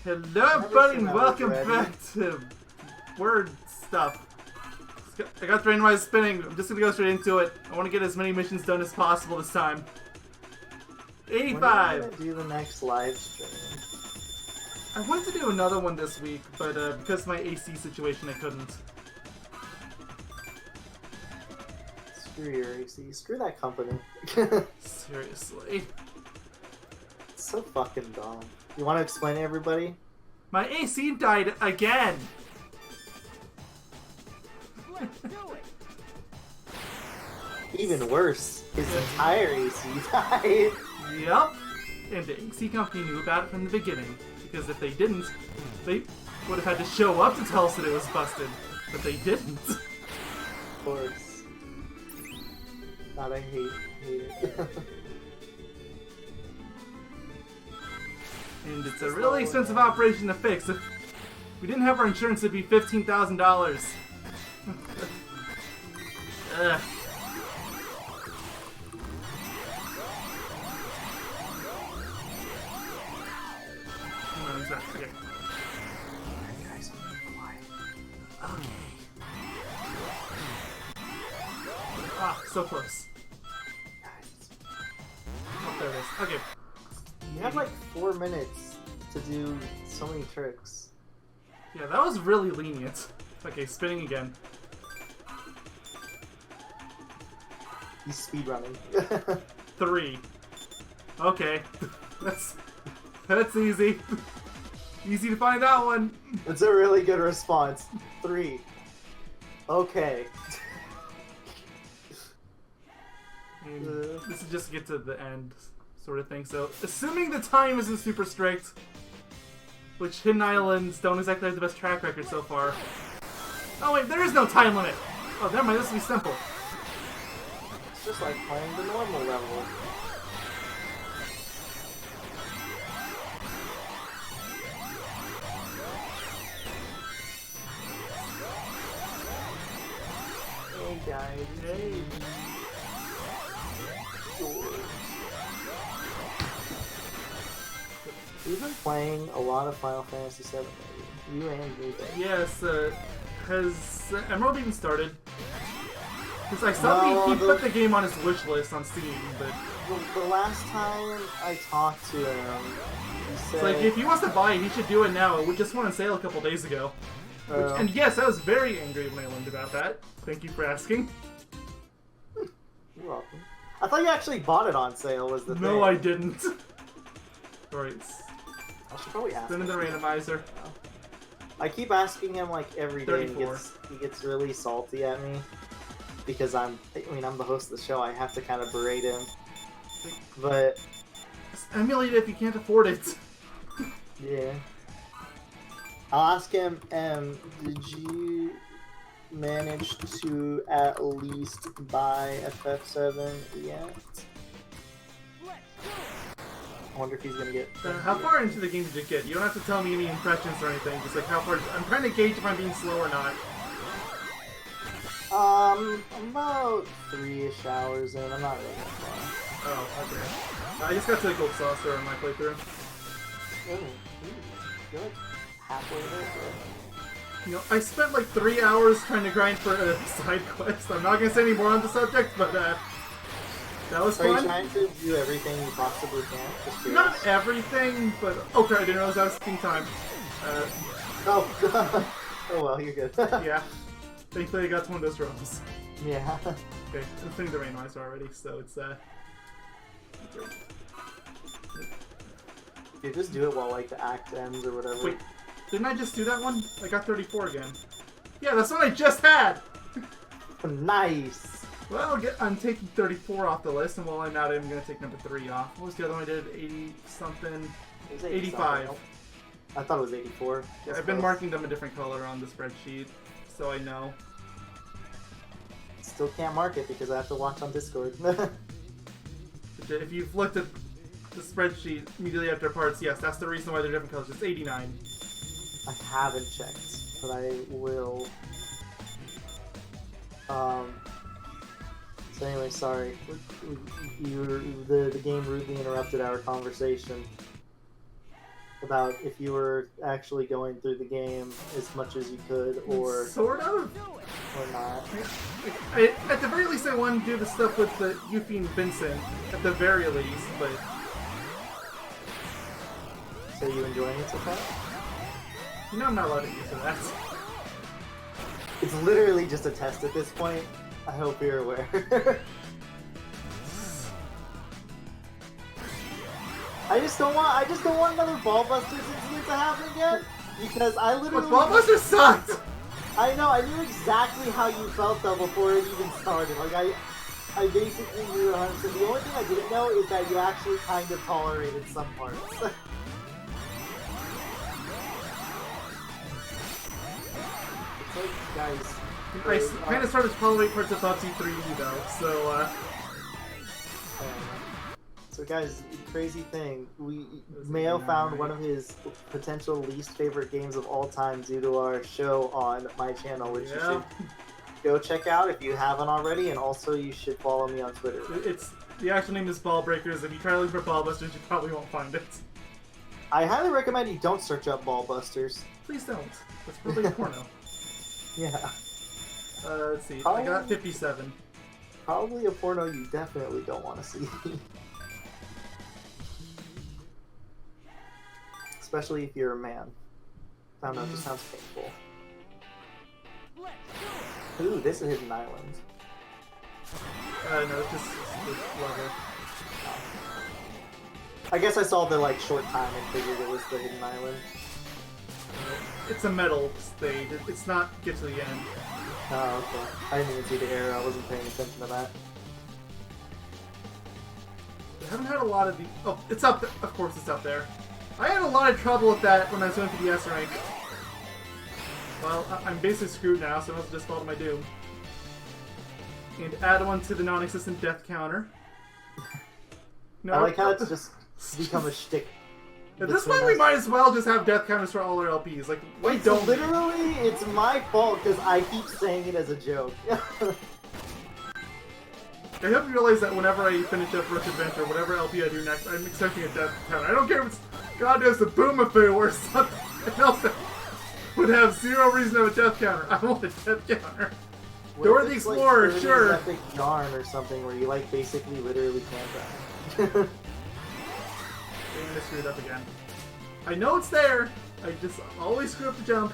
Hello everybody and welcome back to Word Stuff. I got the randomized spinning. I'm just gonna go straight into it. I want to get as many missions done as possible this time. 85! When are you gonna do the next live stream? I wanted to do another one this week, but because of my AC situation I couldn't. Screw your AC. Screw that company. Seriously. It's so fucking dumb. You want to explain to everybody? My AC died again! Let's do it. Even worse, his entire AC died. Yup. And the AC company knew about it from the beginning. Because if they didn't, they would have had to show up to tell us that it was busted. But they didn't. Of course. God, I hate it. And it's a really expensive operation to fix. If we didn't have our insurance, it'd be $15,000. Ugh. Okay. Guys, I'm quiet. Okay. Ah, so close. Guys, Oh, there it is. Okay. you have like 4 minutes to do so many tricks. Yeah, that was really lenient. Okay, spinning again. He's speedrunning. 3. Okay. That's easy. Easy to find that one. It's a really good response. 3. Okay. And this is just to get to the end sort of thing. So, assuming the time isn't super strict, which Hidden Islands don't exactly have the best track record so far. Oh wait, there is no time limit! Oh, never mind, this will be simple. It's just like playing the normal level. Hey guys. Hey. We've been playing a lot of Final Fantasy VII, you and me. Yes, has Emerald even started? Because I saw he put the game on his wish list on Steam, but... The last time I talked to him, he said... It's like, if he wants to buy it, he should do it now. It just went on sale a couple days ago. And yes, I was very angry when I learned about that. Thank you for asking. You're welcome. I thought you actually bought it on sale, was the thing. No, I didn't. Alright, I should probably ask send in him. the randomizer. I keep asking him like every day, and 34. he gets really salty at me because I'm the host of the show. I have to kind of berate him, but Just emulate it if you can't afford it. yeah. I'll ask him. Did you manage to at least buy FF7 yet? I wonder if he's gonna get. How far into the game did you get? You don't have to tell me any impressions or anything. Just like how far. I'm trying to gauge if I'm being slow or not. I'm about 3-ish hours in. I'm not really that far. Oh, okay. I just got to the gold saucer on my playthrough. Ooh, you're like halfway there, bro. You know, I spent like 3 hours trying to grind for a side quest. I'm not gonna say any more on the subject, but that was Are you fun. trying to do everything you possibly can? Just curious. Not everything, but okay. I didn't realize I was taking time. Oh, oh well, you're good. Yeah. Thankfully, I got to one of those drums. Yeah. Okay, I'm putting the randomizer already, so it's You just do it while like the act ends or whatever. Wait, didn't I just do that one? I got 34 again. Yeah, that's what I just had! Nice! Well, I'm taking 34 off the list, and while I'm out, I'm going to take number 3 off. What was the other one I did? 80-something? It was 85. I thought it was 84. Yeah, I've been marking them a different color on the spreadsheet, so I know. Still can't mark it because I have to watch on Discord. If you've looked at the spreadsheet immediately after parts, yes, that's the reason why they're different colors. It's 89. I haven't checked, but I will. So anyway, sorry. The game rudely interrupted our conversation. about if you were actually going through the game as much as you could, or Sort of. not. At the very least, I want to do the stuff with the Yuffie and Vincent. At the very least, but So you enjoying it so far? you know I'm not allowed to use that. It's literally just a test at this point. I hope you're aware. I just don't want another Ballbusters incident to happen again, because I literally. But Ballbusters sucked. I know. I knew exactly how you felt though before it even started. Like I basically knew 100%. The only thing I didn't know is that you actually kind of tolerated some parts. It's like, guys. I kind of started to tolerate parts of Foxy 3D though, so So guys, crazy thing. Mayo found one of his potential least favorite games of all time due to our show on my channel, which you should go check out if you haven't already, and also you should follow me on Twitter. The actual name is Ball Breakers. If you try to look for Ballbusters, you probably won't find it. I highly recommend you don't search up Ballbusters. Please don't. That's probably a porno. Yeah. Let's see. I got 57. Probably a porno you definitely don't want to see. Especially if you're a man. I don't know, it just sounds painful. Ooh, this is Hidden Island. No, it's just the level. I guess I saw the short time and figured it was the Hidden Island. It's a metal stage. It's not get to the end. Oh, okay. I didn't even see the arrow. I wasn't paying attention to that. I haven't had a lot of the. Oh, it's up there. Of course, it's up there. I had a lot of trouble with that when I was going for the S rank. Well, I'm basically screwed now, so I must just fall to my doom. And add one to the non-existent death counter. No, I like how it's just become a shtick. At this point, we might as well just have death counters for all our LPs. Like, why It's don't we? literally, it's my fault because I keep saying it as a joke. I hope you realize that whenever I finish up Rush Adventure, whatever LP I do next, I'm expecting a death counter. I don't care if it's goddamn the Boomafoo or something else that would have zero reason to have a death counter. I want a death counter. What Dora if the it's Explorer, like sure. Epic yarn or something where you basically literally can't die. I screwed up again. I know it's there. I just always screw up the jump.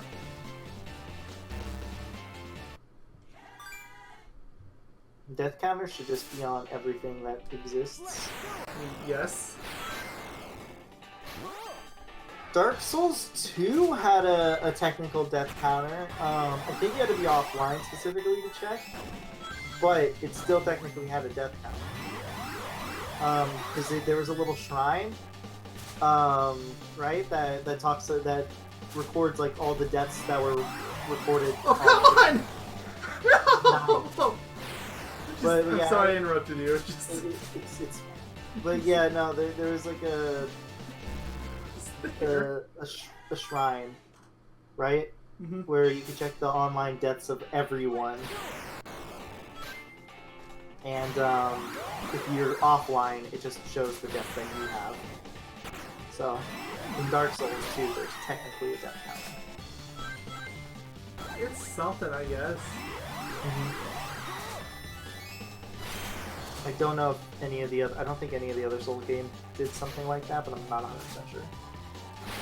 Death counter should just be on everything that exists. Yes. Dark Souls 2 had a technical death counter. I think you had to be offline specifically to check, but it still technically had a death counter. Because there was a little shrine, right? That records all the deaths that were recorded. Oh, come on! No! But, I'm yeah, sorry I interrupted you. It's but yeah, no, there was a shrine, right? Mm-hmm. Where you can check the online deaths of everyone. And if you're offline, it just shows the death that you have. So, in Dark Souls 2, there's technically a death counter. It's something, I guess. I don't know if any of the other. I don't think any of the other Souls games did something like that, but I'm not 100% sure.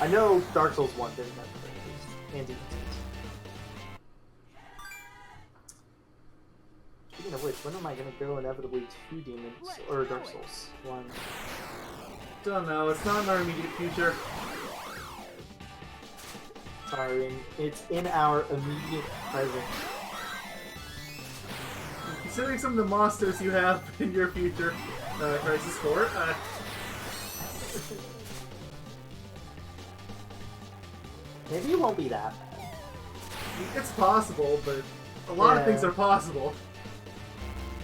I know Dark Souls 1 didn't have it, at least, and Demon Souls. Speaking of which, when am I gonna go inevitably to Demons or Dark Souls 1? Don't know. It's not in our immediate future. Sorry, it's in our immediate present. Considering some of the monsters you have in your future, Crisis 4, Maybe it won't be that bad. it's possible, but a lot of things are possible.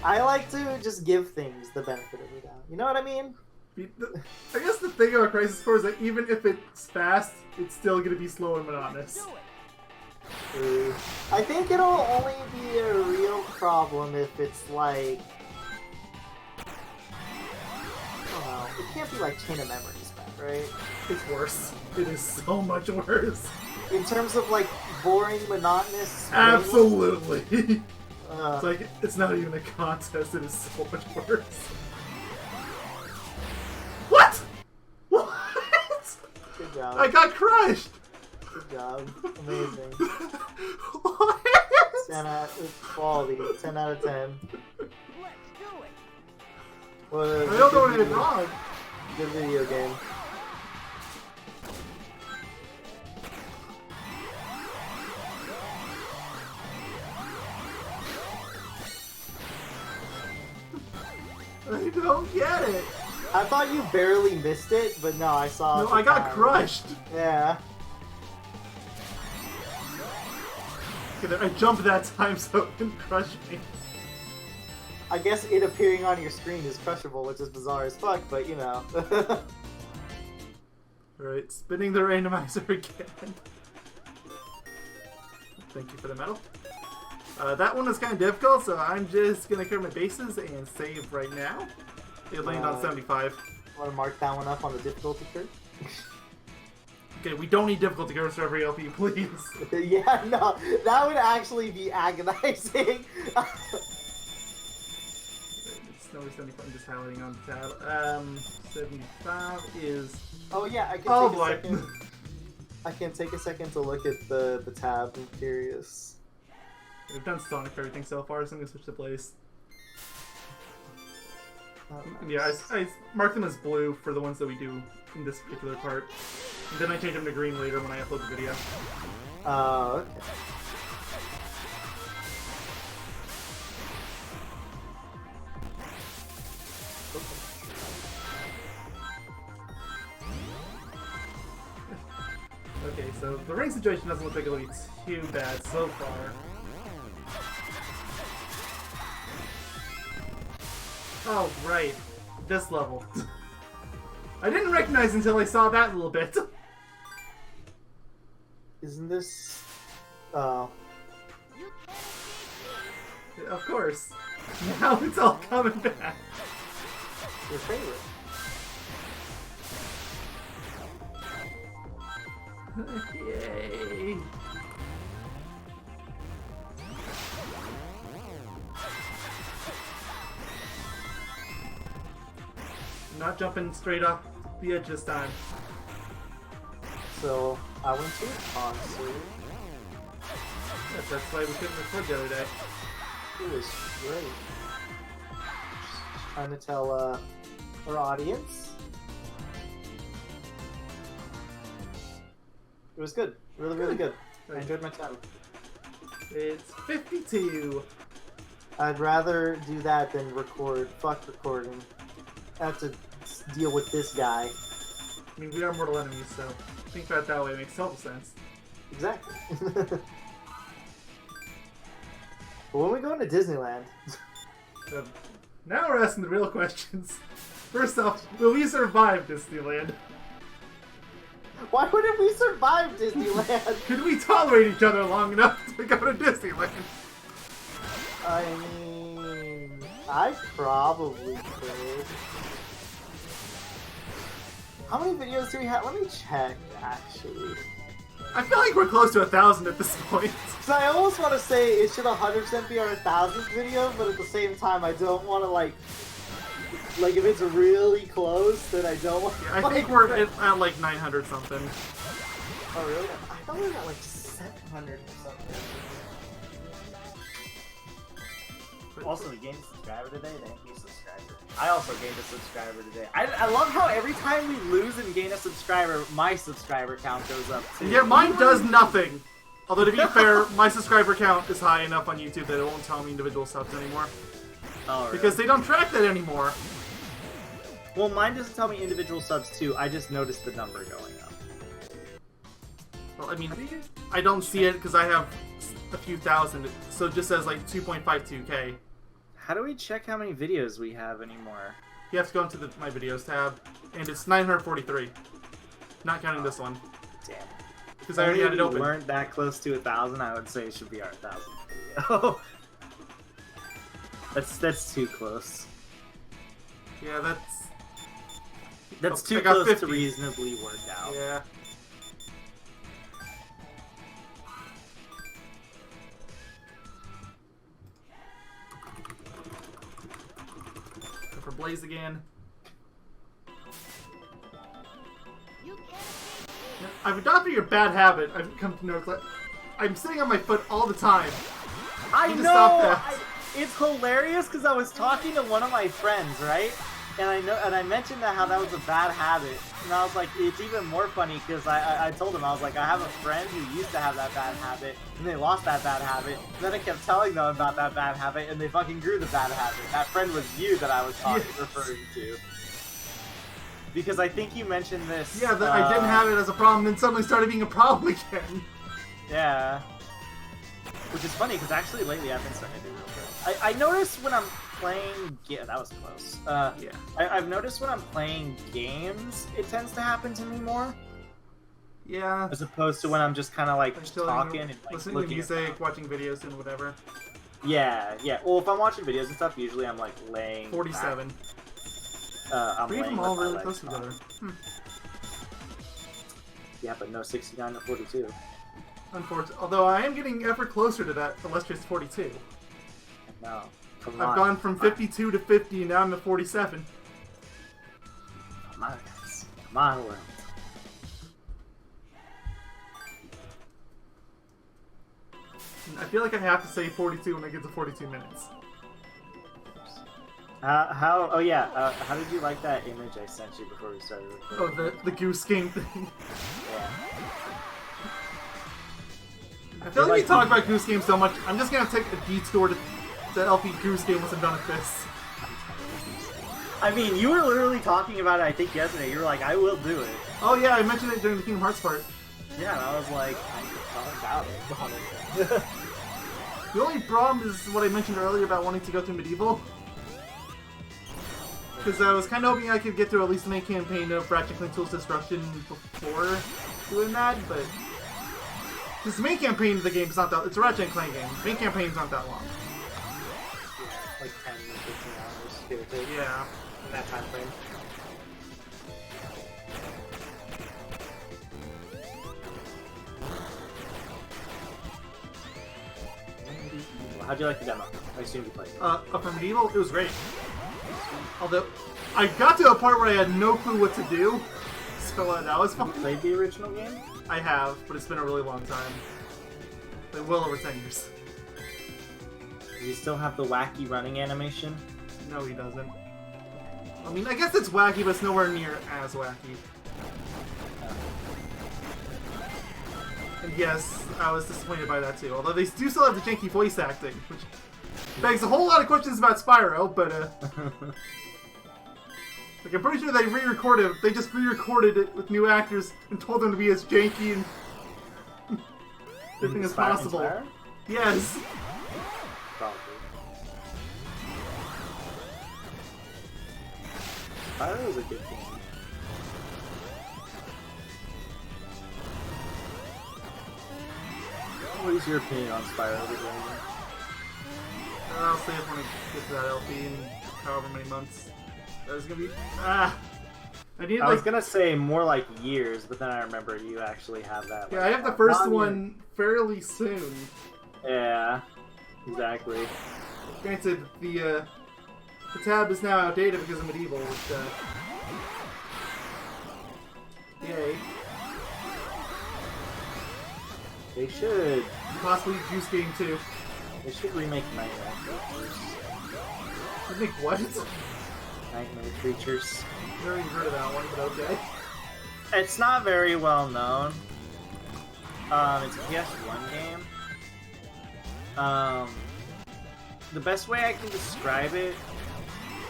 I like to just give things the benefit of the doubt. You know what I mean? I guess the thing about Crisis 4 is that even if it's fast, it's still going to be slow and monotonous. I think it'll only be a real problem if it's I don't know, it can't be like Chain of Memories bad, right? It's worse. It is so much worse. In terms of like boring, monotonous. Absolutely. It's Uh, like, it's not even a contest, it is so much worse. What? What? good job. I got crushed! Good job. Amazing. What? 10 out of quality. 10 out of 10. Let's do it. What a I don't know what I good did wrong. Good video game. I don't get it. I thought you barely missed it, but no, I saw it. No, I got crushed. Yeah. Okay, I jumped that time so it didn't crush me. I guess it appearing on your screen is crushable, which is bizarre as fuck, but you know. Alright, spinning the randomizer again. Thank you for the medal. That one was kind of difficult, so I'm just going to clear my bases and save right now. It landed on 75. Want to mark that one up on the difficulty curve? Okay, we don't need difficulty curves for every LP, please. Yeah, no, that would actually be agonizing. It's no 75, I'm just highlighting on the tab. 75 is... Oh yeah, I can Oh take boy. a second. I can take a second to look at the tab. I'm curious. We've done Sonic for everything so far, so I'm going to switch to place. Yeah, I mark them as blue for the ones that we do in this particular part. And then I change them to green later when I upload the video. Oh, Okay, so the ring situation doesn't look like it'll be too bad so far. Oh, right. This level. I didn't recognize until I saw that little bit. Isn't this... Oh. Of course. Now it's all coming back. Your favorite. Yay. I'm not jumping straight off the edge this time. So, I went to a concert. Yes, that's why we couldn't record the other day. It was great. Just trying to tell our audience. It was good. Really, really good. I enjoyed my time. It's 52. I'd rather do that than record. Fuck recording. I have to deal with this guy. I mean, we are mortal enemies, so think about it that way. It makes total sense. Exactly. But when we go into Disneyland, So, now we're asking the real questions. First off, will we survive Disneyland? why wouldn't we survive Disneyland? Could we tolerate each other long enough to go to Disneyland? I mean, I probably could. How many videos do we have? Let me check, actually. I feel like we're close to 1,000 at this point. So I almost want to say it should 100% be our 1,000th video, but at the same time, I don't want to, like if it's really close, then I don't want Yeah, I think we're at like 900 something. Oh, really? I thought we were at, like, 700 or something. Also, we gained a subscriber today. Thank you, subscriber. I also gained a subscriber today. I love how every time we lose and gain a subscriber, my subscriber count goes up too. Yeah, mine does nothing. Although to be fair, my subscriber count is high enough on YouTube that it won't tell me individual subs anymore. Oh, really? Because they don't track that anymore. Well, mine doesn't tell me individual subs too. I just noticed the number going up. Well, I mean, I don't see it because I have a few thousand, so it just says like 2.52k. How do we check how many videos we have anymore? You have to go into the My Videos tab, and it's 943. Not counting this one. Damn. Because I already had it open. If we weren't that close to 1,000, I would say it should be our 1,000th video. That's too close. Yeah, that's... That's Oh, too I got close 50. to reasonably work out. Yeah. Go for Blaze again. You can't Yeah, I've adopted your bad habit. I've come to notice that I'm sitting on my foot all the time. I You know! just stop that. It's hilarious because I was talking to one of my friends, right? And I mentioned how that was a bad habit. And I was like, it's even more funny because I told him, I was like, I have a friend who used to have that bad habit, and they lost that bad habit. And then I kept telling them about that bad habit, and they fucking grew the bad habit. That friend was you that I was referring to. Because I think you mentioned this. Yeah, that I didn't have it as a problem, then suddenly started being a problem again. Yeah. Which is funny, because actually lately I've been starting to do real good. I noticed when I'm playing... Yeah, that was close. Yeah. I've noticed when I'm playing games, it tends to happen to me more. Yeah. As opposed to when I'm just kind of like talking and like listening to looking music, watching videos, and whatever. Yeah, yeah. Well, if I'm watching videos and stuff, usually I'm like laying 47. back. I'm Three of laying them all with my really legs close together. crossed. Yeah, but no 69 to 42. Unfortunately. Although I am getting ever closer to that illustrious 42. No. Come I've on. gone from 52 to 50, and now I'm at 47. Come on, guys. Come on, world. I feel like I have to say 42 when I get to 42 minutes. Oh yeah, how did you like that image I sent you before we started recording? Oh, the goose game thing. Yeah. I feel like we talk about Goose Game so much, I'm just gonna take a detour to LP Goose Game once I'm done with this. I mean, you were literally talking about it, I think, yesterday. You were like, I will do it. Oh yeah, I mentioned it during the Kingdom Hearts part. Yeah, and I was like, I thought about it. The only problem is what I mentioned earlier about wanting to go through Medieval. Because I was kind of hoping I could get through at least the main campaign of Ratchet & Clank Tools Destruction before doing that, but... Because the main campaign of the game is not that... It's a Ratchet & Clank game. The main campaign's not that long. Like 10 to 15 hours, give or take. Yeah. In that time frame. How'd you like the demo? I assume you played it. For Medieval, it was great. Although, I got to a part where I had no clue what to do, so that was fun. You played the original game? I have, but it's been a really long time. Like, well over 10 years. Do you still have the wacky running animation? No, he doesn't. I mean, I guess it's wacky, but it's nowhere near as wacky. And yes, I was disappointed by that too. Although they do still have the janky voice acting, which begs a whole lot of questions about Spyro, but like, I'm pretty sure they re-recorded. They just re-recorded it with new actors and told them to be as janky and everything as possible. Inspired? Yes. Probably. Spyro was a good game. What is your opinion on Spyro the Dragon? I'll see if when I get to that LP in however many months. That's gonna be I was gonna say more like years, but then I remember you actually have that. Yeah, I have the first one fairly soon. Yeah, exactly. Granted, the tab is now outdated because of Medieval, which yay. They should. Possibly Juice Game 2. They should remake Nightmare Creatures. Remake what? Nightmare Creatures. Never even heard of that one, but okay. It's not very well known. It's a PS1 game. The best way I can describe it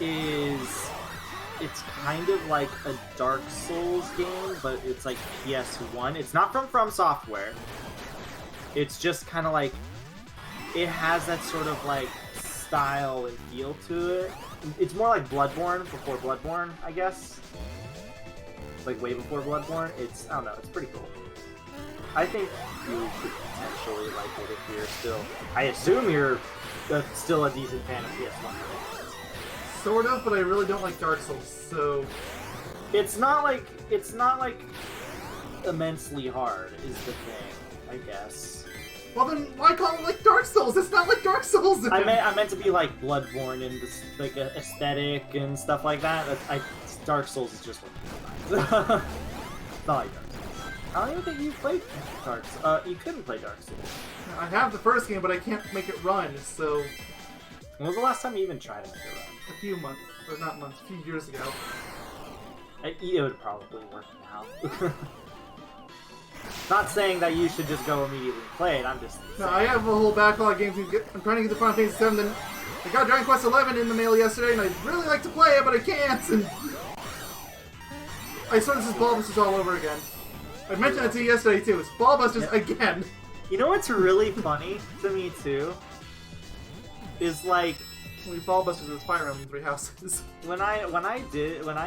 is it's kind of like a Dark Souls game, but it's like PS1. It's not from Software. It's just kind of like, it has that sort of like style and feel to it. It's more like Bloodborne before Bloodborne, I guess. Like way before Bloodborne. I don't know, it's pretty cool. I think you could potentially like it if you're still, I assume you're still a decent fan of PS1. Sort of, but I really don't like Dark Souls, so It's not like immensely hard is the thing, I guess. Well then, why call it like Dark Souls? It's not like Dark Souls. I meant to be like Bloodborne and this, like aesthetic and stuff like that. Dark Souls is just what you It's not like Dark Souls. I don't even think you played Dark Souls. You couldn't play Dark Souls. I have the first game, but I can't make it run, so... When was the last time you even tried to make it run? A few months, or not months, a few years ago. It would probably work now. Not saying that you should just go immediately play it, I'm just saying. No, I have a whole backlog of games. I'm trying to get to Final Fantasy 7, then I got Dragon Quest 11 in the mail yesterday, and I'd really like to play it, but I can't, and... I swear this is Ballbusters all over again. I mentioned it to you yesterday, too. It's Ballbusters again. You know what's really funny to me, too? Is like... Only Ballbusters is Fire Emblem 3 Houses. When I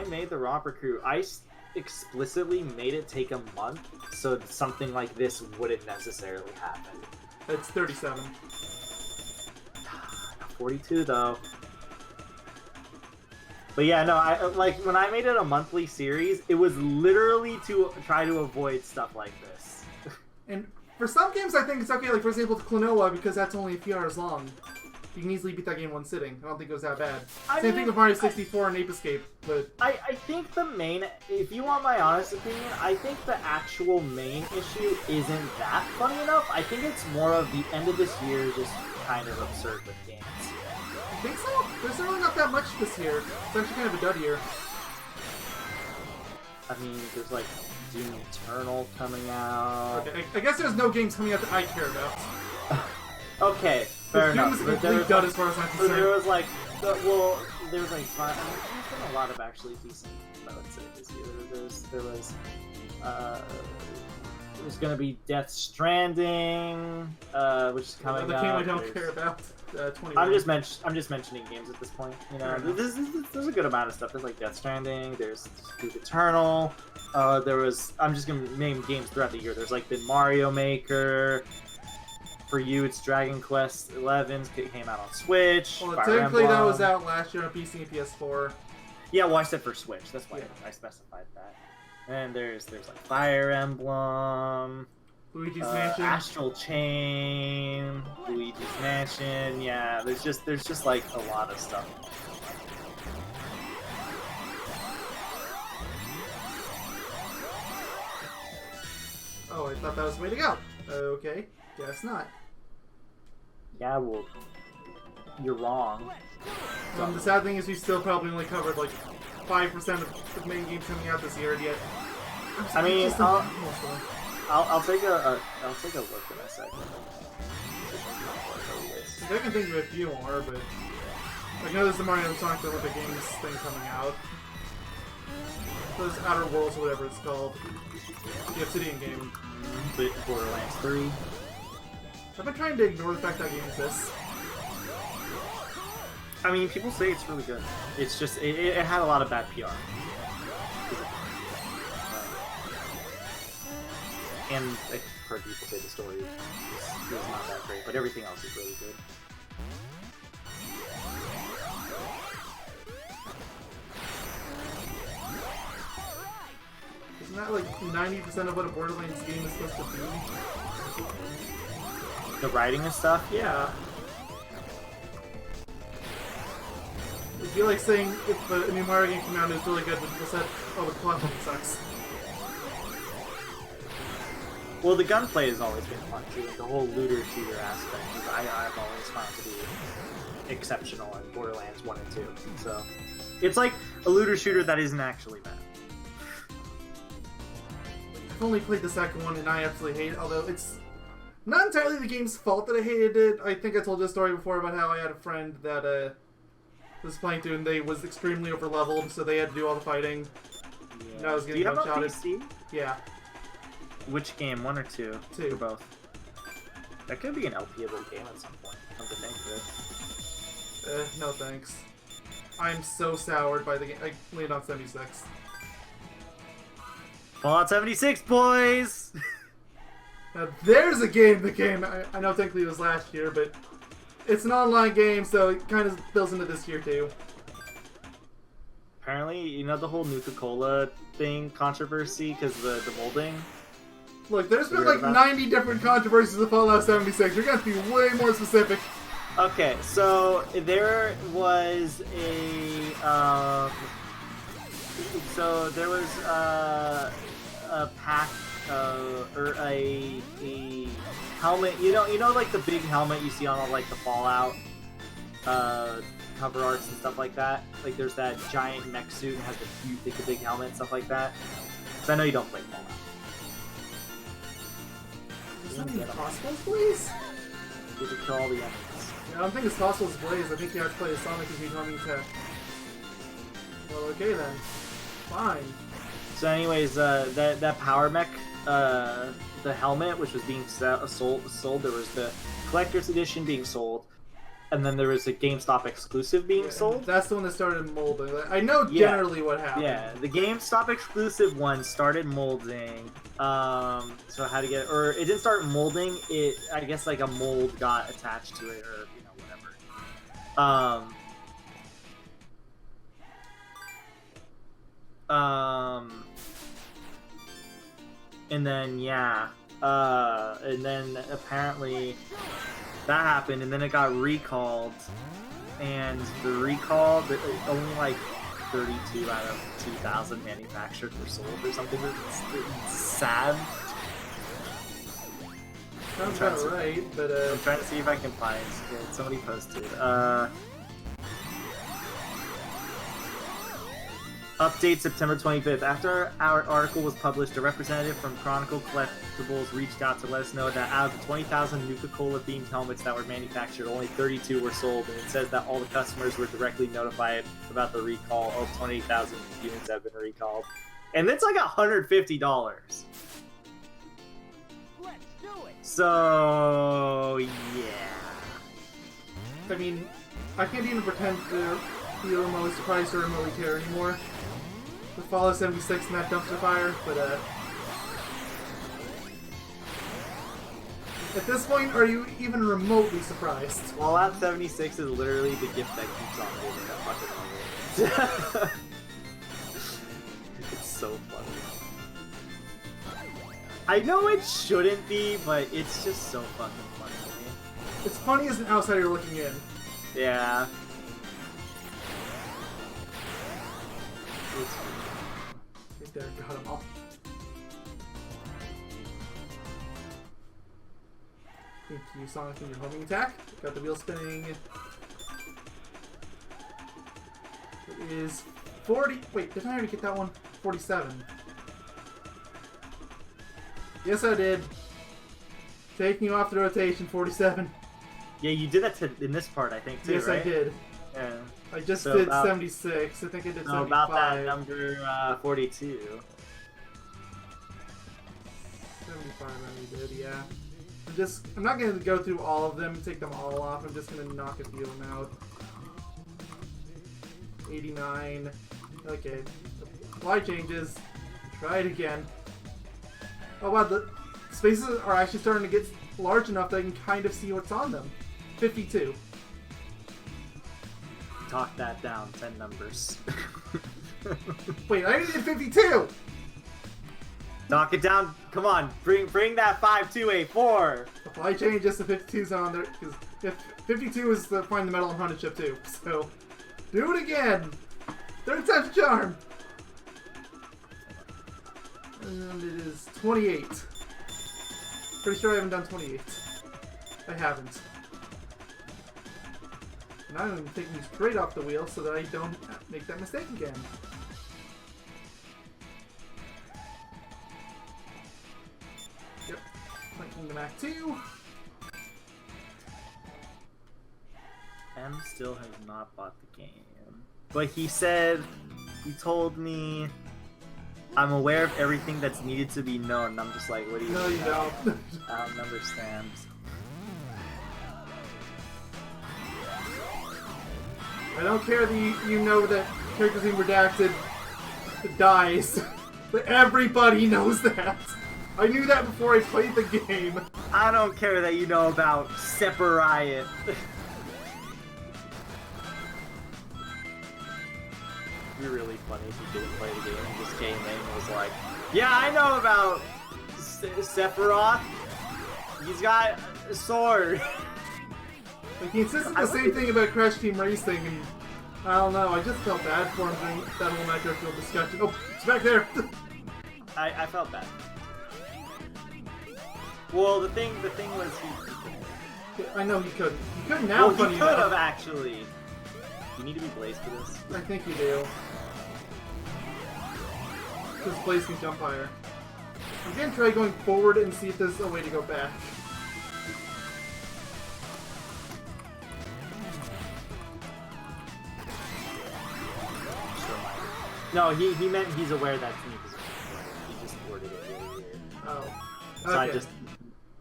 made the Romper Crew, I explicitly made it take a month so something like this wouldn't necessarily happen. It's 37. 42 though. But yeah, no, I like when I made it a monthly series, it was literally to try to avoid stuff like this. And for some games, I think it's okay. Like for example, Klonoa, because that's only a few hours long. You can easily beat that game in one sitting. I don't think it was that bad. Same thing with Mario 64 and Ape Escape, but... I think the main... If you want my honest opinion, I think the actual main issue isn't that funny enough. I think it's more of the end of this year just kind of absurd with games. I think so? There's really not that much this year. It's actually kind of a dud year. I mean, there's like Doom Eternal coming out. Okay, I guess there's no games coming out that I care about. Okay, fair enough. Doom is a complete dud as far as I'm concerned. There was like, there's been a lot of actually decent, I would say, this year. There's gonna be Death Stranding, which is coming out. The game I don't care about. 21. I'm just mentioning games at this point. You know, there's a good amount of stuff. There's like Death Stranding. There's Doom Eternal. I'm just gonna name games throughout the year. There's like been Mario Maker. For you, it's Dragon Quest 11 came out on Switch. Well, technically that was out last year on PC and PS4. Yeah, well, I said for Switch. That's why I specified that. And there's like Fire Emblem, Luigi's Mansion, Astral Chain, Luigi's Mansion. Yeah, there's just like a lot of stuff. Oh, I thought that was the way to go. Okay, guess not. Yeah, well, you're wrong. The sad thing is we still probably only covered like 5% of the main games coming out this year yet. I mean, I'll take a look in a second. I can think of a few more, but I know there's the Mario and Sonic Olympic Games thing coming out. Those Outer Worlds or whatever it's called. The Obsidian game. Borderlands 3. I've been trying to ignore the fact that game exists. I mean, people say it's really good. It's just, it had a lot of bad PR. And I've heard people say the story is not that great, but everything else is really good. Isn't that like 90% of what a Borderlands game is supposed to be? The writing and stuff? Yeah. It'd be like saying if a new Mario game came out and it was really good, but people said, oh, the plot sucks. Well, the gunplay has always been fun too. The whole looter-shooter aspect, I've always found to be exceptional in Borderlands 1 and 2. So, it's like a looter-shooter that isn't actually bad. I've only played the second one and I absolutely hate it, although it's not entirely the game's fault that I hated it. I think I told you a story before about how I had a friend that was playing through and they was extremely over-leveled, so they had to do all the fighting. Yeah. And I was Do getting you have a one-shotted. PC? Yeah. Which game? 1 or 2? 2. Or both? That could be an LPable game at some point. Come to think of it. No thanks. I'm so soured by the game. I landed on 76. Fallout 76, boys! Now there's a game that came. I know technically it was last year, but it's an online game, so it kind of spills into this year too. apparently, you know the whole Nuka-Cola thing controversy because the molding. Look, there's been Weird like about- 90 different controversies of Fallout 76. You're gonna have to be way more specific. Okay, so there was a pack or a helmet. You know, like the big helmet you see on all like the Fallout cover arts and stuff like that. Like there's that giant mech suit and has the huge, like, the big helmet and stuff like that. Because I know you don't play Fallout. Is that even possible, please? You have to kill all the enemies. I don't think it's possible as Blaze. I think you have to play as Sonic as you normally attack. Well, okay then. Fine. So, anyways, that power mech, the helmet, which was being sold. There was the collector's edition being sold, and then there was a GameStop exclusive being sold. That's the one that started molding. Like, I know Yeah. generally what happened. Yeah, the GameStop exclusive one started molding. So how to get it, or it didn't start molding. It, I guess, like a mold got attached to it, or whatever. And then and then apparently that happened, and then it got recalled, and the recall, only like 32 out of 2,000 manufactured were sold or something. It's sad. Sounds about right, but I'm trying to see if I can find it. Somebody posted. Update September 25th. After our article was published, a representative from Chronicle Collectibles reached out to let us know that out of the 20,000 Nuka-Cola themed helmets that were manufactured, only 32 were sold, and it says that all the customers were directly notified about the recall. Of 28,000 units have been recalled. And it's like $150. Let's do it. So, yeah. I mean, I can't even pretend to feel remotely surprised or remotely care anymore with Fallout 76 and that dumpster fire, but at this point, are you even remotely surprised? Fallout 76 is literally the gift that keeps on giving. That fucking level. It's so funny. I know it shouldn't be, but it's just so fucking funny to me. It's funny as an outsider looking in. Yeah. Right there, got them all. Thank you, Sonic, in your homing attack. Got the wheel spinning. It is 40. Wait, didn't I already get that one? 47. Yes, I did. Taking you off the rotation, 47. Yeah, you did that in this part, I think, too, Yes, right? I did. Yeah. I just So did about- 76. I think I did 75. No, about that number 42. 75 I did, yeah. I'm not going to go through all of them and take them all off. I'm just going to knock a few of them out. 89. Okay. Apply changes. Try it again. Oh wow, the spaces are actually starting to get large enough that I can kind of see what's on them. 52. Talk that down 10 numbers. Wait, I already did 52! Talk it down. Come on, bring that 5284. Apply changes to 52's on there, because if 52 is the find the metal and hunted chip too. So, do it again! Third time's a charm! And it is 28. Pretty sure I haven't done 28. I haven't. And I'm going to take me straight off the wheel so that I don't make that mistake again. Yep. Clanking the Mac 2. M still has not bought the game. But he said, he told me, I'm aware of everything that's needed to be known. And I'm just like, what do you No, mean? you don't. I don't understand. I don't care that you know that characters being redacted dies. But everybody knows that. I knew that before I played the game. I don't care that you know about Separate. it'd be really funny if he didn't play the game and just came in and was like, yeah, I know about Sephiroth. He's got a sword. Like, he insisted the same thing about Crash Team Racing, and I don't know, I just felt bad for him during that whole Nitro Field discussion. Oh, it's back there! I felt bad. Well, the thing was I know he couldn't. He couldn't now, well, funny he could enough. have actually. You need to be Blaze for this. I think you do. Because Blaze can jump higher. I'm gonna try going forward and see if there's a way to go back. No, he meant he's aware that's me. He just worded it really weird. Oh. So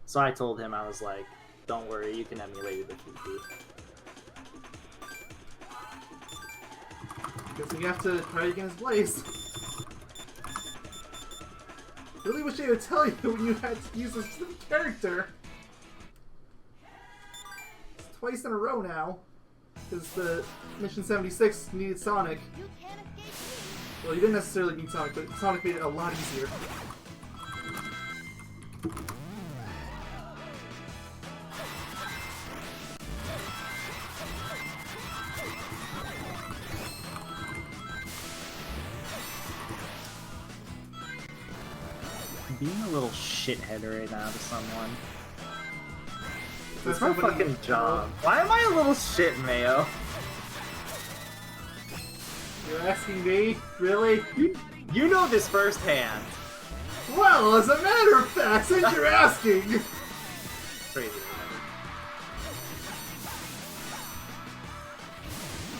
so I told him, I was like, don't worry, you can emulate it if you do. Guess we have to try against Blaze. Really wish I would tell you when you had to use a specific character. It's twice in a row now. Because the Mission 76 needed Sonic. You can't escape me. Well, you didn't necessarily need Sonic, but Sonic made it a lot easier. I'm being a little shithead right now to someone. That's It's my fucking job. Why am I a little shit, Mayo? You're asking me? Really? You know this firsthand. Well, as a matter of fact, since you're asking... Crazy.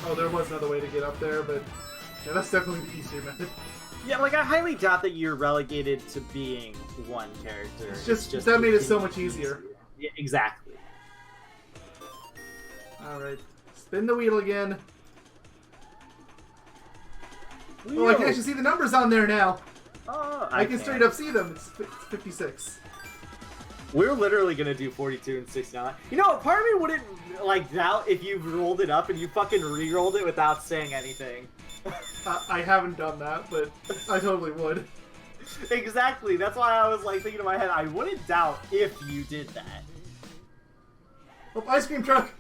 Oh, there was another way to get up there, but... Yeah, that's definitely the easier method. Yeah, like I highly doubt that you're relegated to being one character. It's just that made it so much easier. Yeah, exactly. Alright. Spin the wheel again. Oh, I can actually see the numbers on there now. Oh, I can straight up see them. It's 56. We're literally gonna do 42 and 69. You know, part of me wouldn't like doubt if you rolled it up and you fucking re-rolled it without saying anything. I haven't done that, but I totally would. Exactly. That's why I was like thinking in my head, I wouldn't doubt if you did that. Oh, ice cream truck!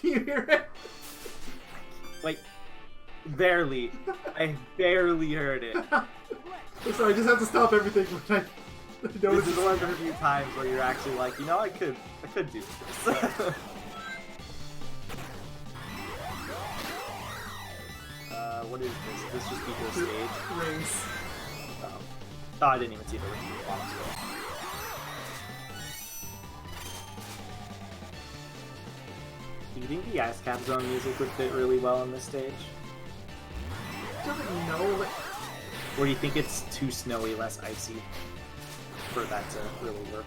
Can you hear it? Like, barely. I barely heard it. I'm sorry, I just have to stop everything when I notice This is one of the few times where you're actually like, you know, I could do this. What is this? Is this just Pico's stage? Rings. Oh, I didn't even see the ring on the bottom scroll. Do you think the Ice Cap Zone music would fit really well on this stage? I don't know. Or do you think it's too snowy, less icy for that to really work?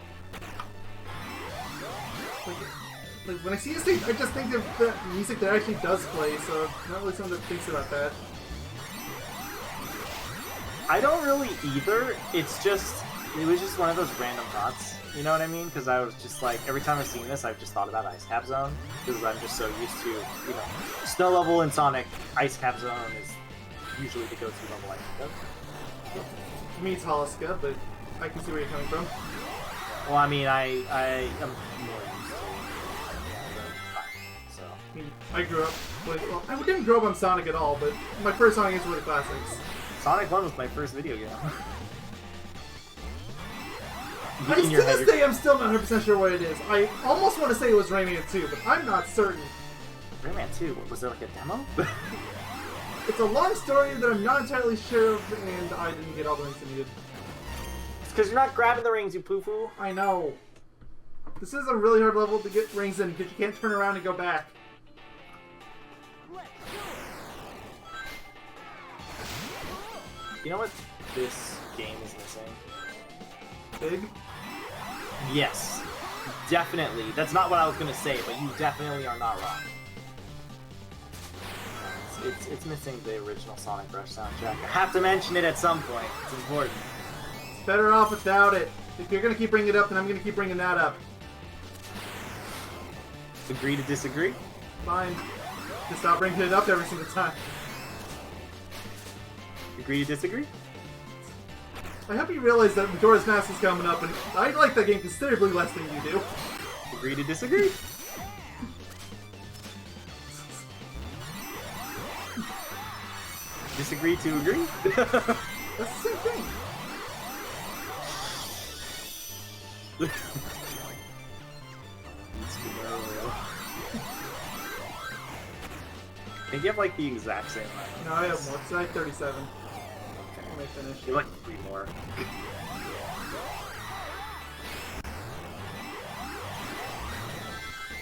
Like when I see a stage, I just think of the music that actually does play, so I'm not really someone that thinks about that. I don't really either. It's just, it was just one of those random thoughts. You know what I mean? Because I was just like, every time I've seen this, I've just thought about Ice Cap Zone. Because I'm just so used to, you know, Snow Level in Sonic, Ice Cap Zone is usually the go-to level I think of. To me, it's Holoska, but I can see where you're coming from. Well, I mean, I am more used to so. I mean, I grew up with, well, I didn't grow up on Sonic at all, but my first Sonic games were the classics. Sonic 1 was my first video game. To this day, I'm still not 100% sure what it is. I almost want to say it was Rayman 2, but I'm not certain. Rayman 2? Was there like a demo? It's a long story that I'm not entirely sure of, and I didn't get all the rings I needed. It's because you're not grabbing the rings, you poo-poo. I know. This is a really hard level to get rings in, because you can't turn around and go back. You know what this game is missing? Big? Yes. Definitely. That's not what I was going to say, but you definitely are not wrong. It's missing the original Sonic Rush soundtrack. I have to mention it at some point. It's important. It's better off without it. If you're going to keep bringing it up, then I'm going to keep bringing that up. Agree to disagree? Fine. Just stop bringing it up every single time. Agree to disagree? I hope you realize that Majora's Mask is coming up, and I like that game considerably less than you do. Agree to disagree? Disagree to agree? That's the same thing. I think you have like the exact same amount. No, I have more. So I have 37. When I finish. You're like 3 more.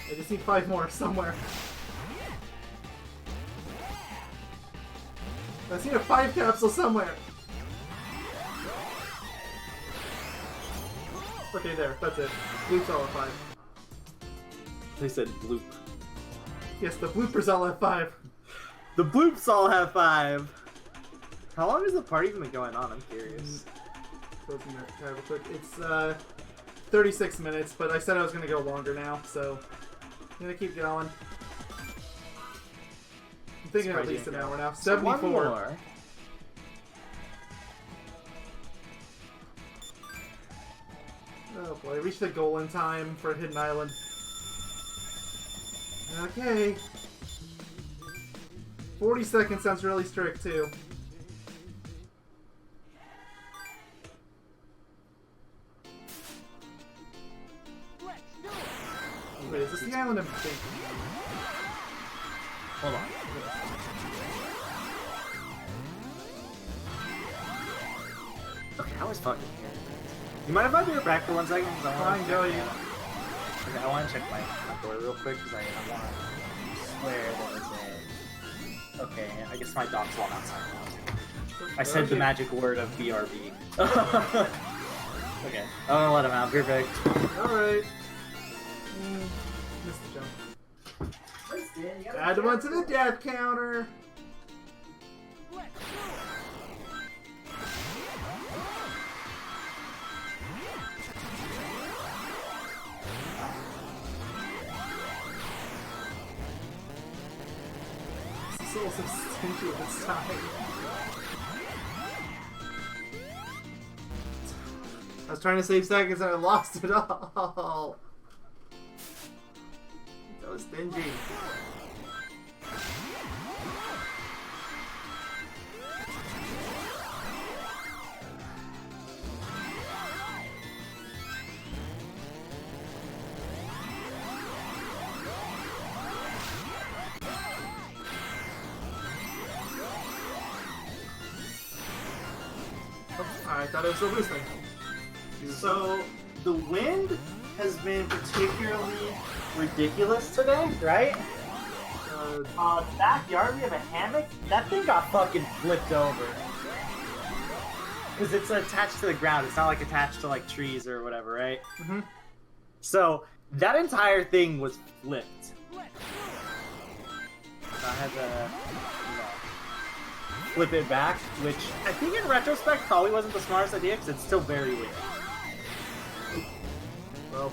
I just need 5 more somewhere. I see a 5 capsule somewhere. Okay, there. That's it. Bloop's all at 5. They said bloop. Yes, the bloopers all at 5. The bloops all have 5. How long has the party been going on? I'm curious. Closing that tab real quick. It's 36 minutes, but I said I was gonna go longer now, so I'm gonna keep going. I'm thinking at least an hour now. 74. So one more. Oh boy, I reached the goal in time for Hidden Island. Okay. 40 seconds sounds really strict too. Wait, is this the island I'm thinking? Hold on. Okay, I was fucking here. You mind if I be back for 1 second? Fine, go you. Okay, I want to check my door real quick because I want to swear that it's a... Okay, I guess my dog's long outside now. I said the magic word of BRB. Okay, I'm gonna let him out. Perfect. Alright. Missed the jump. Add one to the death counter. This is also stingy with its time. I was trying to save seconds and I lost it all. That was stingy. I thought it was a losing. So, the wind has been particularly ridiculous today, right? Backyard, we have a hammock. That thing got fucking flipped over. Because it's attached to the ground. It's not like attached to like trees or whatever, right? Mm-hmm. So that entire thing was flipped. So I had to flip it back, which I think in retrospect probably wasn't the smartest idea because it's still very weird. Well,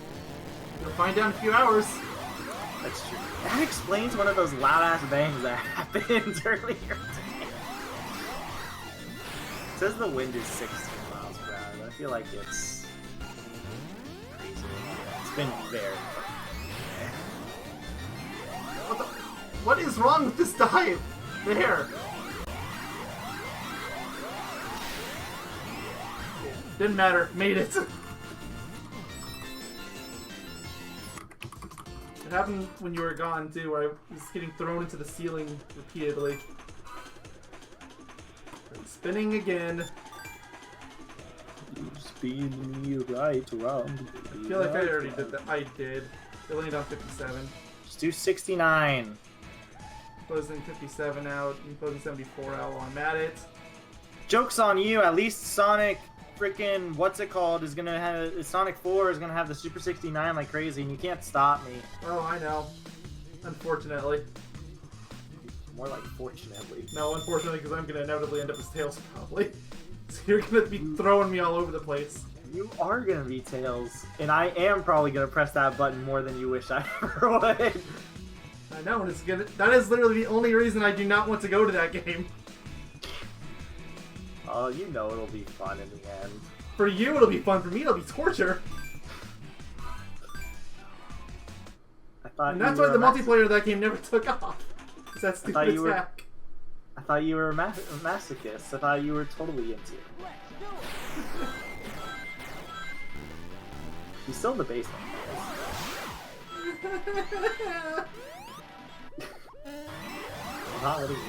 you'll find out in a few hours. That's true. That explains one of those loud-ass bangs that happened earlier today. It says the wind is 16 miles per hour, but I feel like it's crazy. It's been very What is wrong with this dive? There. Didn't matter. Made it. It happened when you were gone too, where I was getting thrown into the ceiling repeatedly. Spinning again. You spin me right around. I feel like I already did that. I did. It landed on 57. Just do 69. Closing 57 out and closing 74 out while I'm at it. Joke's on you. At least Sonic freaking what's it called is gonna have Sonic 4 is gonna have the Super 69 like crazy, and you can't stop me. Oh, I know. Unfortunately. More like fortunately. No, unfortunately, because I'm gonna inevitably end up as Tails probably. So you're gonna be throwing me all over the place. You are gonna be Tails, and I am probably gonna press that button more than you wish I ever would. I know, and it's gonna. That is literally the only reason I do not want to go to that game. Oh, you know it'll be fun in the end. For you, it'll be fun. For me, it'll be torture. And that's why the multiplayer of that game never took off. Because that stupid attack. I thought you were a masochist. I thought you were totally into it. He's still in the basement. I'm not letting you out.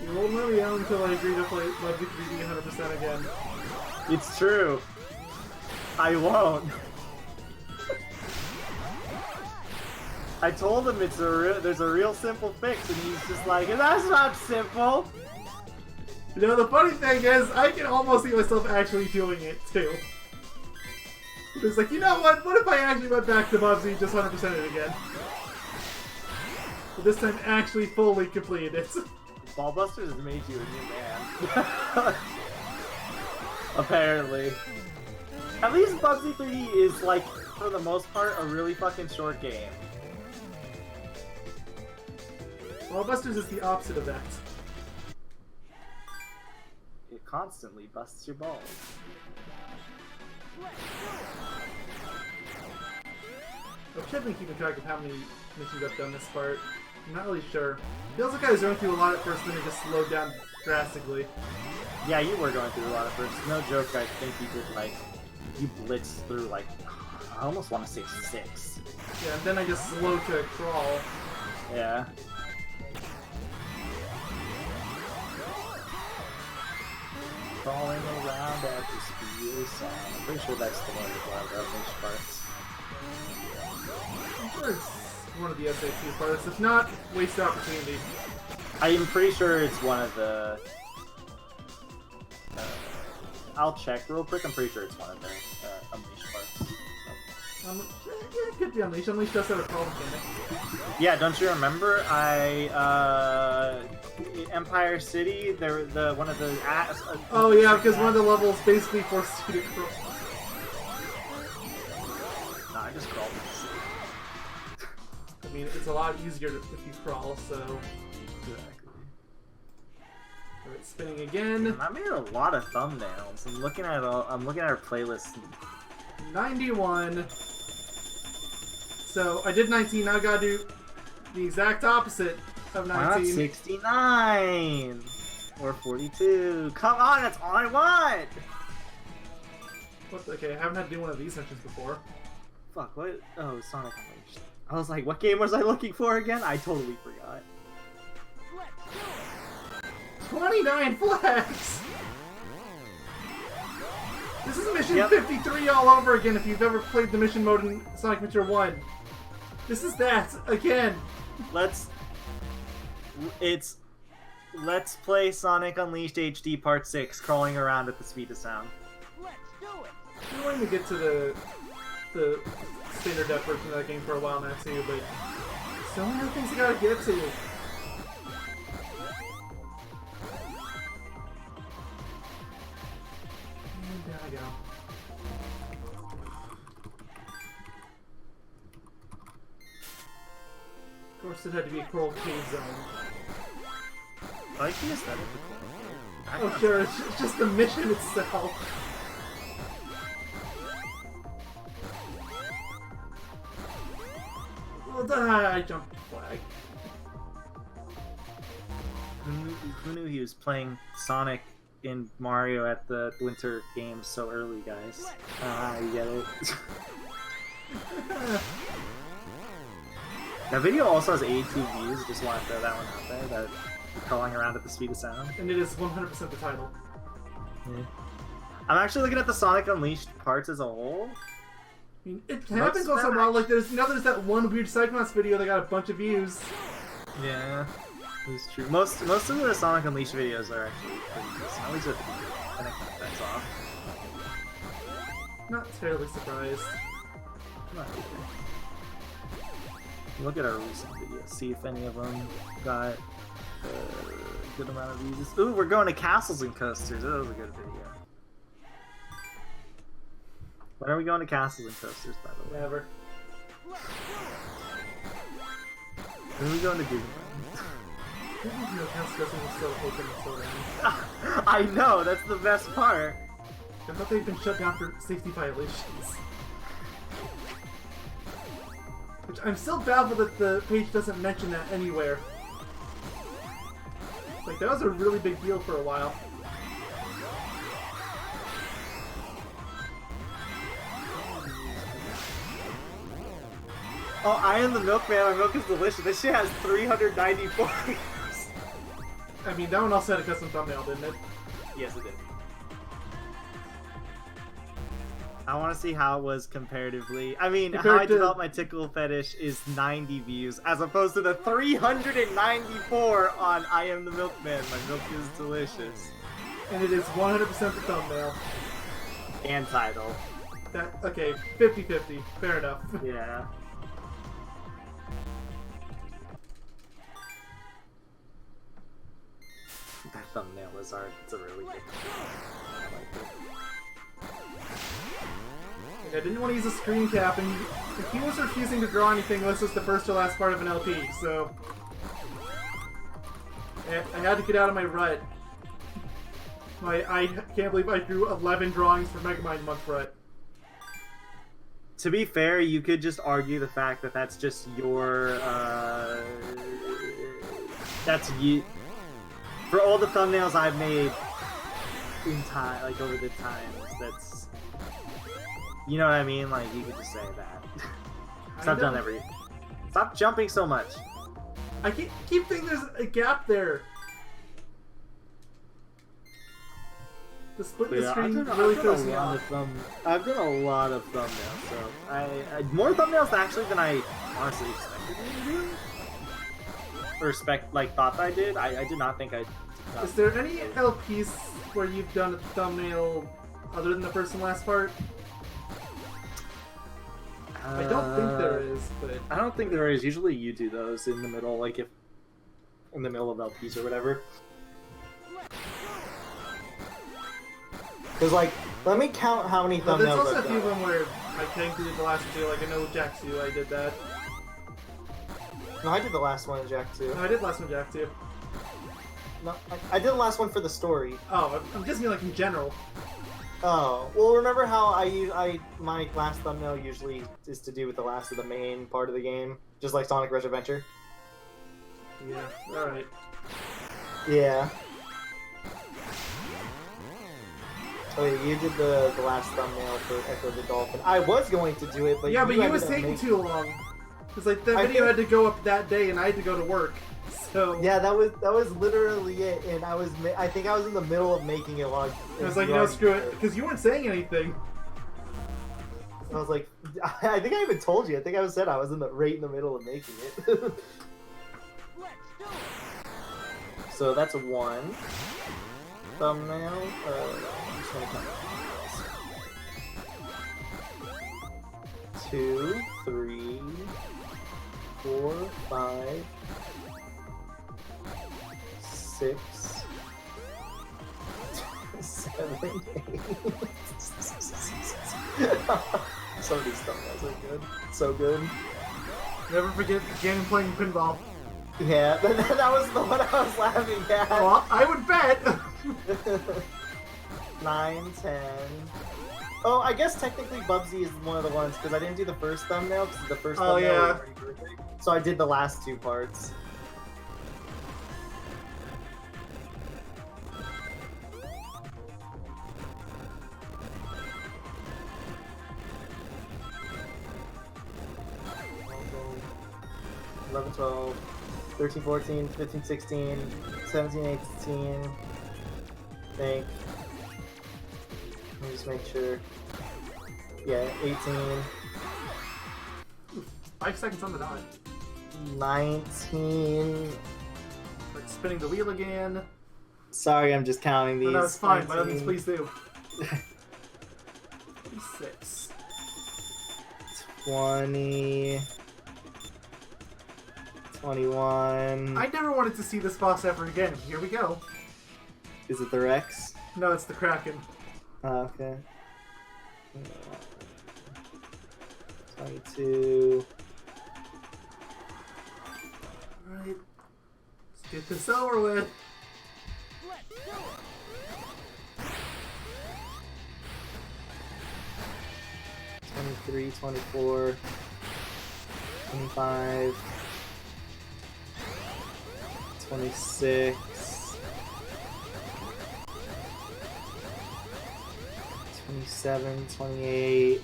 You won't let me out until I agree to play Muggy 3D 100% again. It's true. I won't. I told him there's a real simple fix, and he's just like, that's not simple. You know, the funny thing is, I can almost see myself actually doing it too. It's like, you know what? What if I actually went back to Muzy just 100% it again? But this time, actually fully completed it. Ballbusters has made you a new man. Apparently. At least Muzy 3D is, like, for the most part, a really fucking short game. Ballbusters is the opposite of that. It constantly busts your balls. I've actually been keeping track of how many missions I've done this part. I'm not really sure. Feels like I was going through a lot at first, then it just slowed down drastically. Yeah, you were going through a lot at first. No joke, I think you did, like, you blitzed through, like, I almost want to say 6. Yeah, and then I just slowed to a crawl. Yeah. Crawling around at the speed of sound. I'm pretty sure that's the one with one of the unleashed parts. I'm sure it's one of the SAT parts. If not, wasted opportunity. I am pretty sure it's one of the... I'll check real quick. I'm pretty sure it's one of the unleashed parts. It could be Unleashed. Unleashed does have a crawl mechanic. Yeah, don't you remember? Empire City, one of the oh yeah, because one of the levels basically forces you to crawl. No, I just crawled. I mean, it's a lot easier if you crawl, so... Exactly. Alright, spinning again. I made a lot of thumbnails. I'm looking at our playlist. 91. So, I did 19, now I gotta do the exact opposite of 19. 69! Or 42. Come on, that's all I want! What? Okay, I haven't had to do one of these sections before. Fuck, what? Oh, Sonic Unleashed. I was like, what game was I looking for again? I totally forgot. 29 flags! This is mission 53 all over again if you've ever played the mission mode in Sonic Adventure 1. This is that, again! Let's play Sonic Unleashed HD Part 6, crawling around at the speed of sound. I'm going to get to the standard depth version of that game for a while now too, but so many other things I gotta get to. And there I go. Of course it had to be a coral cave zone. I like the aesthetic. Oh sure, it's just the mission itself. Well, I jumped the flag. Who knew he was playing Sonic in Mario at the Winter Games so early, guys? You get it. That video also has 82 views, just want to throw that one out there, that crawling around at the speed of sound. And it is 100% the title. Yeah. I'm actually looking at the Sonic Unleashed parts as a whole. I mean, it happens once in a while, like there's that one weird Psychonauts video that got a bunch of views. Yeah, it's true. Most of the Sonic Unleashed videos are actually pretty decent, at least at the beginning. I think that's off. Not terribly surprised. Not either. Look at our recent videos, see if any of them got a good amount of views. Ooh, we're going to Castles and Coasters. That was a good video. When are we going to Castles and Coasters, by the way? Never. When we go into Disneyland. I know, that's the best part. I thought they'd been shut down for safety violations. Which I'm still baffled that the page doesn't mention that anywhere. Like, that was a really big deal for a while. Oh, I am the milkman. My milk is delicious. This shit has 394 views. I mean, that one also had a custom thumbnail, didn't it? Yes, it did. I want to see how it was comparatively. I mean, how I developed my tickle fetish is 90 views, as opposed to the 394 on I Am the Milkman. My milk is delicious. And it is 100% the thumbnail. And title. That, okay, 50-50. Fair enough. Yeah. That thumbnail is art. It's a really good one. I like it. I didn't want to use a screen cap, and if he was refusing to draw anything, this was the first or last part of an LP, so... I had to get out of my rut. I can't believe I drew 11 drawings for Megamind Month rut. To be fair, you could just argue the fact that that's just your, that's you. For all the thumbnails I've made in time, like over the times, that's, you know what I mean? Like, you could just say that. Stop done every. Stop jumping so much. I keep thinking there's a gap there. The split the screen really throws me off. I've done a lot of thumbnails, so I more thumbnails actually than I honestly expected to do. Or thought I did. I did not think I. Is there any LPs where you've done a thumbnail other than the first and last part? I don't think there is, but I don't think there is. Usually you do those in the middle, like if in the middle of LPs or whatever. Because, like, let me count how many thumbnails there's also I've a few of done. them where I technically did the last two, like I know Jack 2, I did that. No, I did the last one in Jack 2. No, I did last one Jack 2. No, I did the last one for the story. Oh, I'm just mean like in general. Oh, well, remember how my last thumbnail usually is to do with the last of the main part of the game, just like Sonic Rush Adventure? Yeah, alright. Yeah. Oh yeah, you did the last thumbnail for Echo the Dolphin. I was going to do it, but yeah, but you ended was up taking making... too long. Because like the video had to go up that day, and I had to go to work. So yeah, that was literally it, and I think I was in the middle of making it while I was like, you know, screw it, because you weren't saying anything. I was like, I think I even told you. I think I said I was right in the middle of making it. So that's a 1 thumbnail. I'm just gonna count thumbnails. 2, 3, 4, 5, 6, 7, 8. Some of these thumbnails are good. So good. Never forget Gannon playing pinball. Yeah, that was the one I was laughing at. Oh, I would bet! 9, 10. Oh, I guess technically Bubsy is one of the ones, because I didn't do the first thumbnail, because the first thumbnail was already perfect. So I did the last 2 parts. $11, $12, $13, $14, $15, $16, $17, $18. I think. Let me just make sure. Yeah, 18. 5 seconds on the dot. 19. Like spinning the wheel again. Sorry, I'm just counting these. No, it's fine. 19. By all means, please do. 6. 20. 21. I never wanted to see this boss ever again. Here we go. Is it the Rex? No, it's the Kraken. Oh, okay. 22. Alright. Let's get this over with. Let's do it. 23, 24, 25, 26, 27, 28.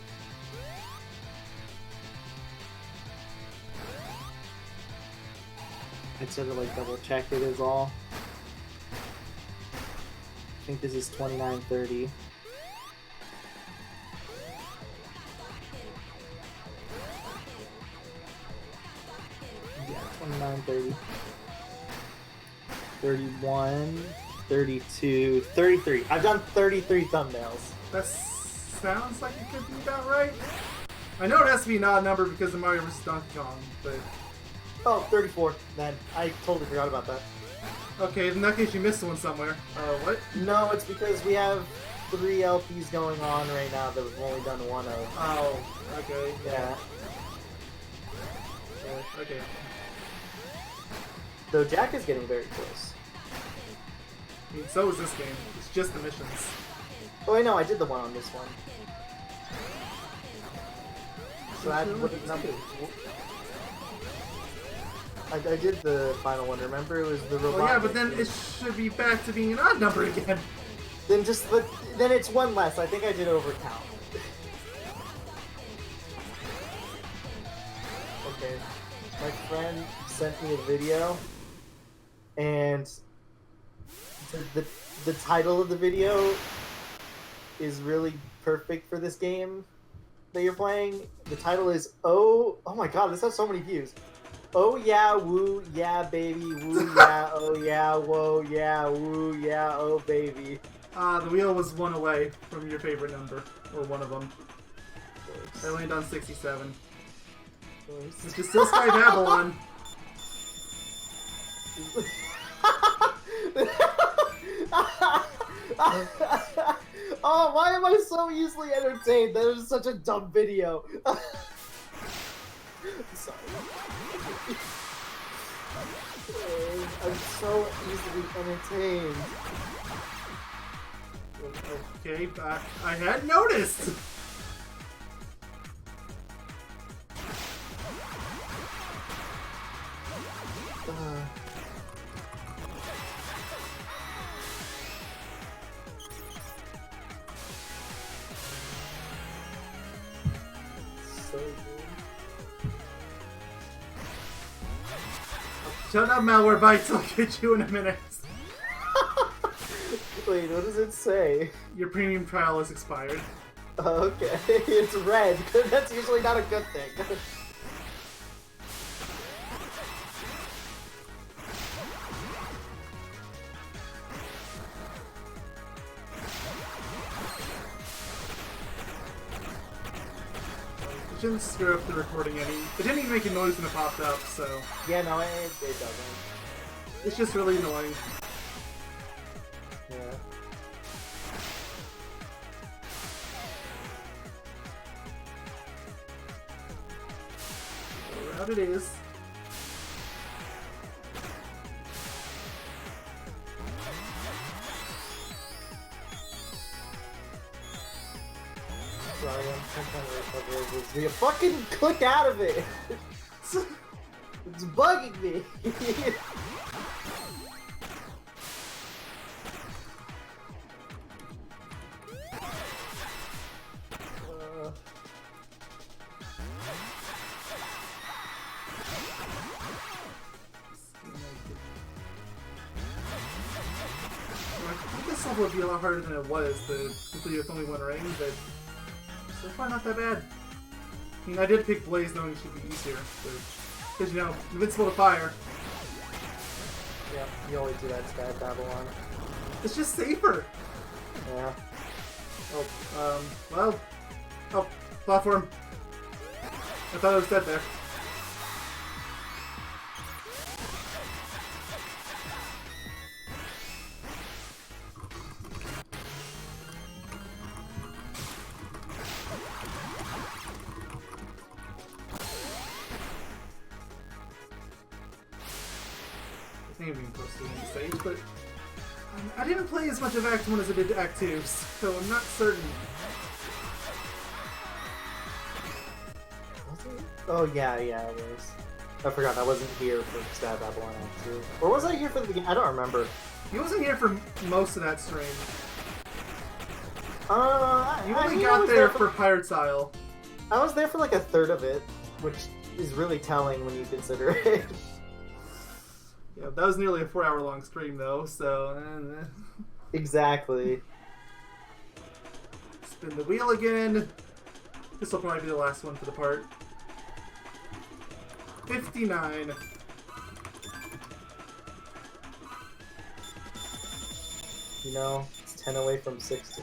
I'd sort of like double check it is all. I think this is 29, 30. Yeah, 29, 30. 31, 32, 33. I've done 33 thumbnails. That sounds like it could be about right. I know it has to be an odd number because of Mario vs. Donkey Kong, but... Oh, 34 then. I totally forgot about that. Okay, in that case you missed one somewhere. What? No, it's because we have 3 LPs going on right now that we've only done one of. Oh, okay. Yeah. Okay. Though Jack is getting very close. I mean, so is this game. It's just the missions. Oh, wait, no, I did the one on this one. So that would not be. I did the final one, remember? It was the robot. Oh yeah, but then it should be back to being an odd number again. Then then it's one less. I think I did overcount. Okay. My friend sent me a video, and the title of the video is really perfect for this game that you're playing. The title is oh my god, this has so many views. Oh yeah, woo, yeah, baby, woo, yeah, oh yeah, whoa, yeah, woo, yeah, oh baby. The wheel was one away from your favorite number, or one of them. I only done 67. Which is still Sky Babylon. Oh, why am I so easily entertained? That was such a dumb video. Sorry. I'm so easily entertained. Okay, I had noticed! So good. Shut up, Malware Bites, I'll get you in a minute. Wait, what does it say? Your premium trial is expired. Oh, okay, it's red. That's usually not a good thing. It shouldn't screw up the recording any. It didn't even make a noise when it popped up, so. Yeah, no, it doesn't. It's just really annoying. Yeah. Route it is. Sorry, I'm trying to recover this video. Fucking click out of it! It's bugging me! I think this level would be a lot harder than it was to complete with only one ring, but so far not that bad. I mean, I did pick Blaze knowing it should be easier, because, you know, invincible to fire. Yeah, you always do that Sky Babylon. It's just safer. Yeah. Oh, well. Oh, platform. I thought it was dead there. ain't even close to the end stage, but I didn't play as much of Act 1 as I did Act 2, so I'm not certain. Was it? Oh yeah, it was. I forgot I wasn't here for Stab Apple on Act 2. Or was I here for the beginning? I don't remember. He wasn't here for most of that stream. You I only mean, got there for Pirate's Isle. I was there for like a third of it, which is really telling when you consider it. Yeah, that was nearly a 4-hour long stream though, so... Exactly. Spin the wheel again. This will probably be the last one for the part. 59. You know, it's 10 away from 60.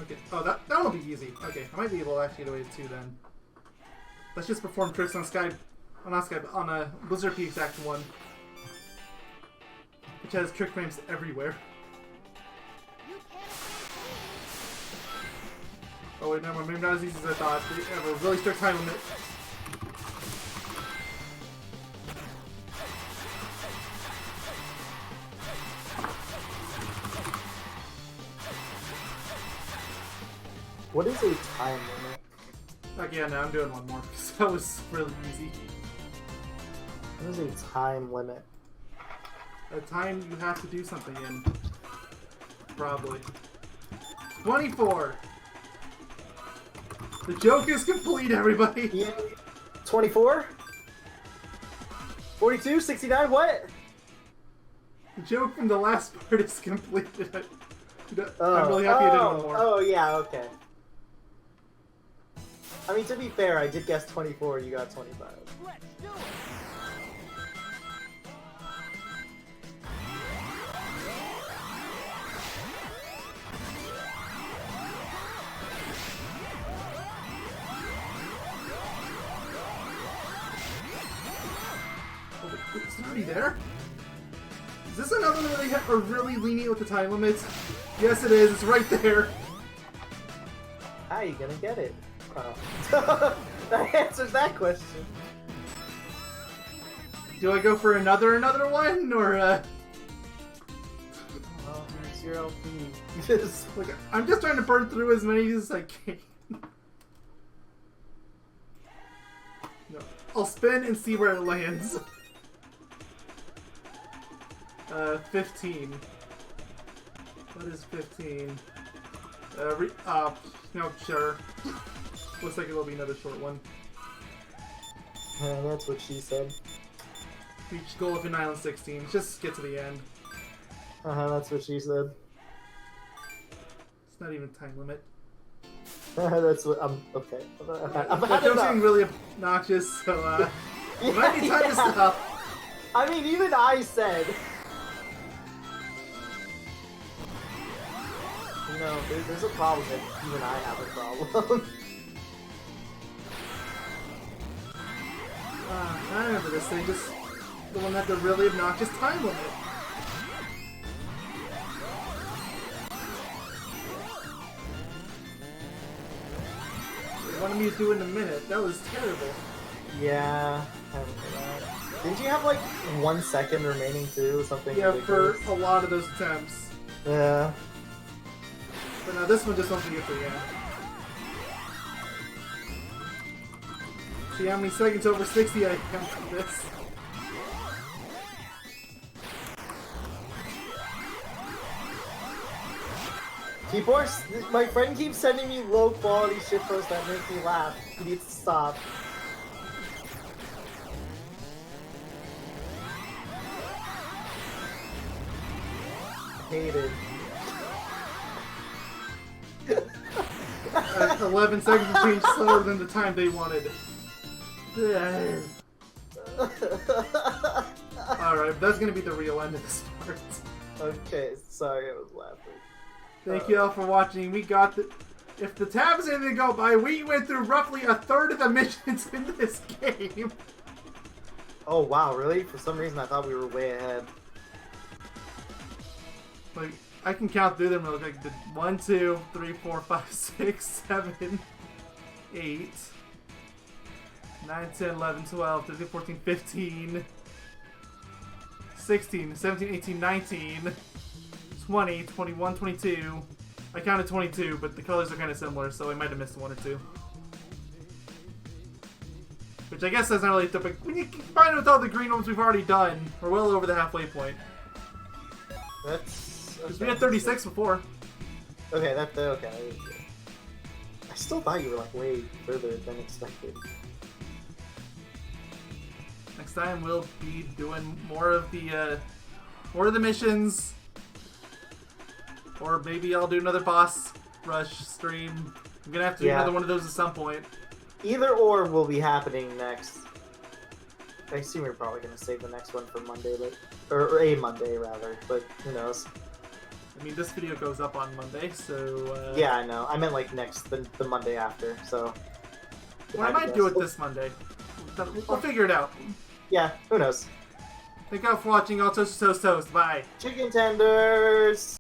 Okay. Oh, that'll be easy. Okay, I might be able to actually get away with 2 then. Let's just perform tricks on Sky... Oh, not Sky, but on a Blizzard Peaks Act 1. Which has trick frames everywhere. Oh wait, no, maybe not as easy as I thought. They have a really strict time limit. What is a time limit? Okay, no, I'm doing one more because that was really easy. What is a time limit? A time you have to do something in. Probably. 24! The joke is complete, everybody! Yeah. 24? 42? 69? What? The joke from the last part is completed. I'm really happy I did one more. Oh, yeah, okay. I mean, to be fair, I did guess 24, you got 25. Let's do it. Oh, it's already there? Is this another one where they are really lenient with the time limits? Yes, it is. It's right there. How are you gonna get it? Oh. That answers that question. Do I go for another one, or Oh, it's your LP. Just like I'm just trying to burn through as many as I can. No, I'll spin and see where it lands. 15. What is 15? No, sure. Looks like it'll be another short one. that's what she said. Reach goal of an island 16. Just get to the end. That's what she said. It's not even time limit. That's what I'm okay. I'm That joke's getting really obnoxious, so it might be time to stop. I mean, even I said. You know, there's a problem if even I have a problem. I remember this thing, just the one that had the really obnoxious time limit. They wanted me to do it in a minute. That was terrible. Yeah, I remember that. Didn't you have like 1 second remaining too? Something Yeah, ridiculous? for a lot of those attempts. Yeah. But now this one just wants to get to the end. See how many seconds over 60 I can for this. My friend keeps sending me low quality shitposts that make me laugh. He needs to stop. Hated. 11 seconds between slower than the time they wanted. Alright, that's gonna be the real end of this part. Okay, sorry I was laughing. Thank you all for watching. We got the... If the tabs didn't go by, we went through roughly a third of the missions in this game. Oh wow, really? For some reason I thought we were way ahead. Like, I can count through them real quick. 1, 2, 3, 4, 5, 6, 7, 8, 9, 10, 11, 12, 13, 14, 15, 16, 17, 18, 19, 20, 21, 22. I counted 22, but the colors are kind of similar, so I might have missed one or two. Which I guess that's not really typical. When you combine it with all the green ones we've already done, we're well over the halfway point. That's... Because we had 36 before. Okay, okay. I still thought you were like way further than expected. Next time we'll be doing more of the missions, or maybe I'll do another boss rush stream. I'm gonna have to do another one of those at some point. Either or will be happening next. I assume we're probably gonna save the next one for Monday, or a Monday rather. But who knows? I mean, this video goes up on Monday, so... Yeah, I know. I meant like the Monday after, so... Well, I might do it this Monday. We'll figure it out. Yeah, who knows? Thank you all for watching. All toast, toast, toast. Bye. Chicken tenders!